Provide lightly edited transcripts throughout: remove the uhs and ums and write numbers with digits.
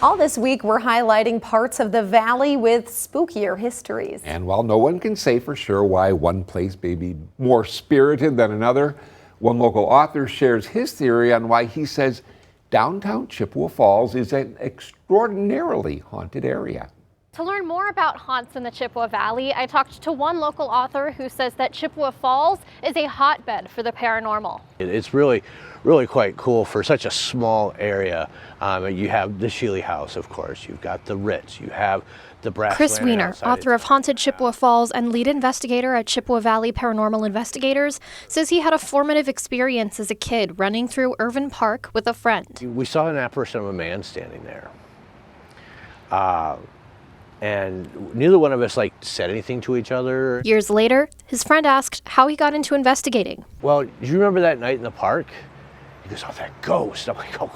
All this week, we're highlighting parts of the valley with spookier histories. And while no one can say for sure why one place may be more spirited than another, one local author shares his theory on why he says downtown Chippewa Falls is an extraordinarily haunted area. To learn more about haunts in the Chippewa Valley, I talked to one local author who says that Chippewa Falls is a hotbed for the paranormal. It's really quite cool for such a small area. You have the Sheely House, of course. You've got the Ritz. You have the Brass Chris Lantern Weiner, author of Haunted Chippewa Falls and lead investigator at Chippewa Valley Paranormal Investigators, says he had a formative experience as a kid running through Irvin Park with a friend. We saw an apparition of a man standing there. And neither one of us said anything to each other. Years later, his friend asked how he got into investigating. Well, do you remember that night in the park? He goes, oh, that ghost. I'm like, oh,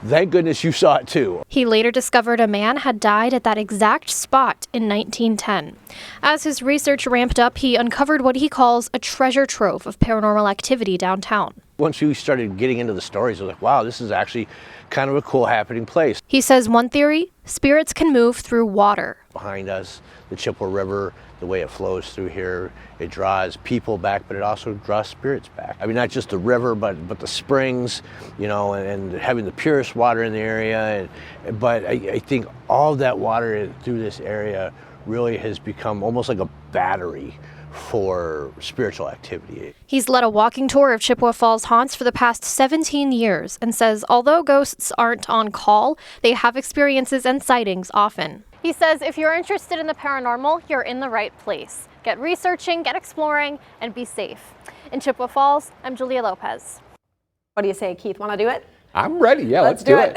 thank goodness you saw it too. He later discovered a man had died at that exact spot in 1910. As his research ramped up, he uncovered what he calls a treasure trove of paranormal activity downtown. Once we started getting into the stories, I was like, wow, this is actually kind of a cool happening place. He says one theory, spirits can move through water. Behind us, the Chippewa River, the way it flows through here, it draws people back, but it also draws spirits back. I mean, not just the river, but the springs, you know, and having the purest water in the area. But I think all of that water through this area really has become almost like a battery for spiritual activity. He's led a walking tour of Chippewa Falls haunts for the past 17 years and says although ghosts aren't on call, they have experiences and sightings often. He says if you're interested in the paranormal, you're in the right place. Get researching, get exploring, and be safe. In Chippewa Falls, I'm Julia Lopez. What do you say, Keith? Want to do it? I'm ready. Yeah, let's do it.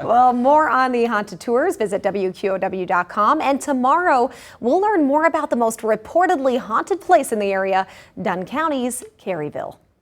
Well, more on the haunted tours. Visit WQOW.com. And tomorrow, we'll learn more about the most reportedly haunted place in the area, Dunn County's Caryville.